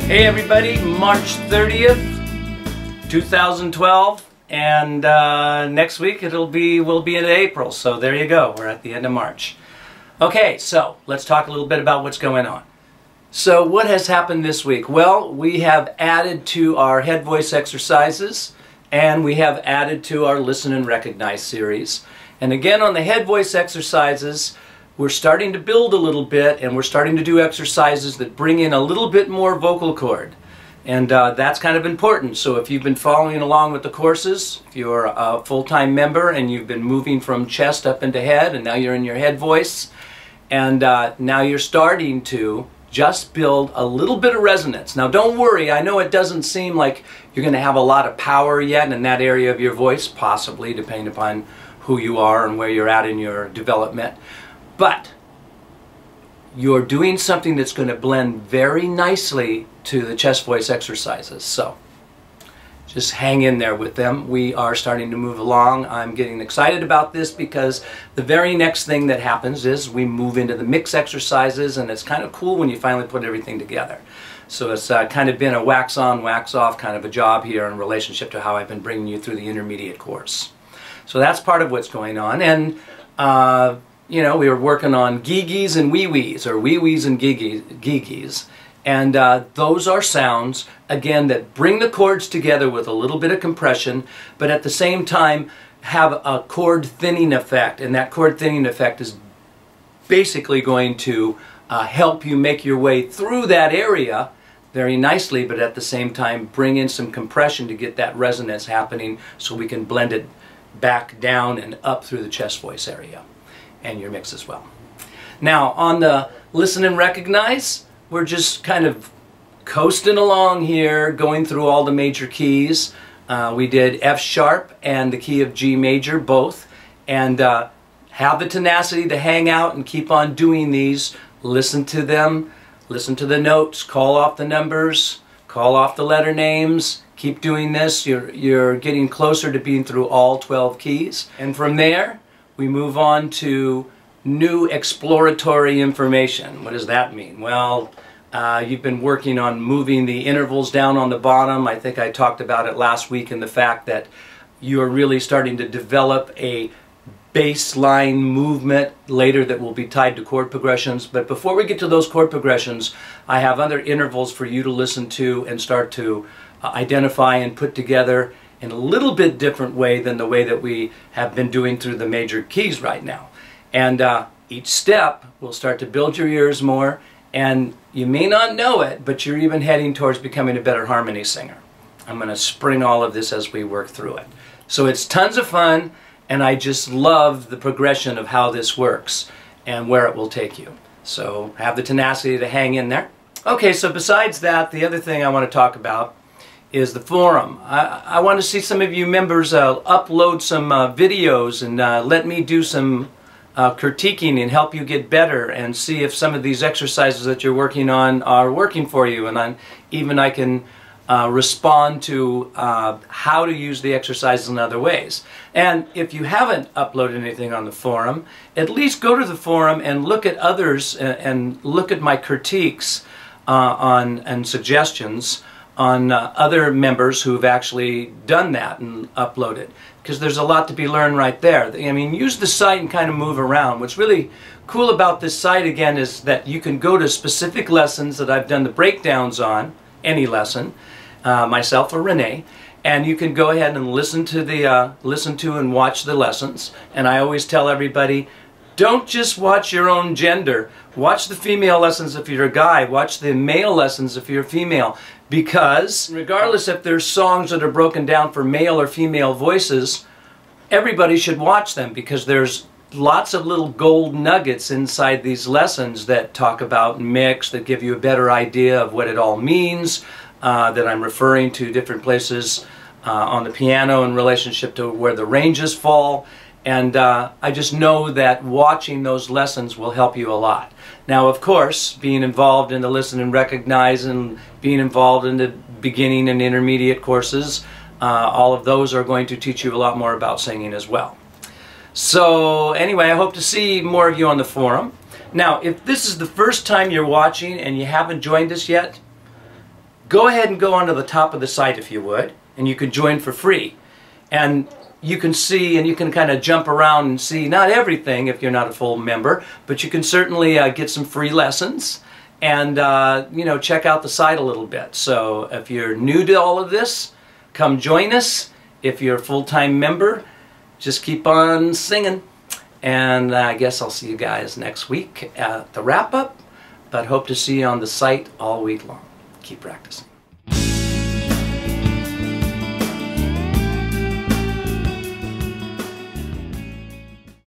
Hey everybody, March 30th, 2012, and next week we'll be in April, so there you go, we're at the end of March. Okay, so let's talk a little bit about what's going on. So what has happened this week? Well, we have added to our head voice exercises, and we have added to our Listen and Recognize series. And again, on the head voice exercises, we're starting to build a little bit, and we're starting to do exercises that bring in a little bit more vocal cord. And that's kind of important. So if you've been following along with the courses, if you're a full-time member and you've been moving from chest up into head, and now you're in your head voice, and now you're starting to just build a little bit of resonance. Now don't worry, I know it doesn't seem like you're going to have a lot of power yet in that area of your voice, possibly, depending upon who you are and where you're at in your development. But you're doing something that's going to blend very nicely to the chest voice exercises. So just hang in there with them. We are starting to move along. I'm getting excited about this because the very next thing that happens is we move into the mix exercises, and it's kind of cool when you finally put everything together. So it's kind of been a wax on, wax off kind of a job here in relationship to how I've been bringing you through the intermediate course. So that's part of what's going on. And you know, we were working on geegees and wee-wees, or wee-wees and geegees. And those are sounds, again, that bring the chords together with a little bit of compression, but at the same time have a chord thinning effect. And that chord thinning effect is basically going to help you make your way through that area very nicely, but at the same time bring in some compression to get that resonance happening so we can blend it back down and up through the chest voice area and your mix as well. Now on the Listen and Recognize, we're just kind of coasting along here, going through all the major keys. We did F sharp and the key of G major both, and have the tenacity to hang out and keep on doing these. Listen to them, listen to the notes, call off the numbers, call off the letter names. Keep doing this. You're getting closer to being through all 12 keys. And from there, we move on to new exploratory information. What does that mean? Well, you've been working on moving the intervals down on the bottom. I think I talked about it last week in the fact that you're really starting to develop a baseline movement later that will be tied to chord progressions. But before we get to those chord progressions, I have other intervals for you to listen to and start to identify and put together in a little bit different way than the way that we have been doing through the major keys right now. And each step will start to build your ears more, and you may not know it, but you're even heading towards becoming a better harmony singer. I'm going to spring all of this as we work through it. So it's tons of fun, and I just love the progression of how this works and where it will take you. So have the tenacity to hang in there. Okay, so besides that, the other thing I want to talk about is the forum. I want to see some of you members upload some videos and let me do some critiquing and help you get better and see if some of these exercises that you're working on are working for you, and I can respond to how to use the exercises in other ways. And if you haven't uploaded anything on the forum, at least go to the forum and look at others and look at my critiques and suggestions on other members who have actually done that and uploaded, because there's a lot to be learned right there. I mean, use the site and kind of move around. What's really cool about this site, again, is that you can go to specific lessons that I've done the breakdowns on, any lesson, myself or Renee, and you can go ahead and listen to and watch the lessons. And I always tell everybody, don't just watch your own gender. Watch the female lessons if you're a guy. Watch the male lessons if you're a female. Because regardless if there's songs that are broken down for male or female voices, everybody should watch them, because there's lots of little gold nuggets inside these lessons that talk about mix, that give you a better idea of what it all means, that I'm referring to different places on the piano in relationship to where the ranges fall. And I just know that watching those lessons will help you a lot. Now, of course, being involved in the Listen and Recognize and being involved in the beginning and intermediate courses, all of those are going to teach you a lot more about singing as well. So anyway, I hope to see more of you on the forum. Now, if this is the first time you're watching and you haven't joined us yet, go ahead and go onto the top of the site if you would, and you can join for free. And you can see, and you can kind of jump around and see, not everything if you're not a full member, but you can certainly get some free lessons and you know, check out the site a little bit. So if you're new to all of this, come join us. If you're a full-time member, just keep on singing. And I guess I'll see you guys next week at the wrap-up, but hope to see you on the site all week long. Keep practicing.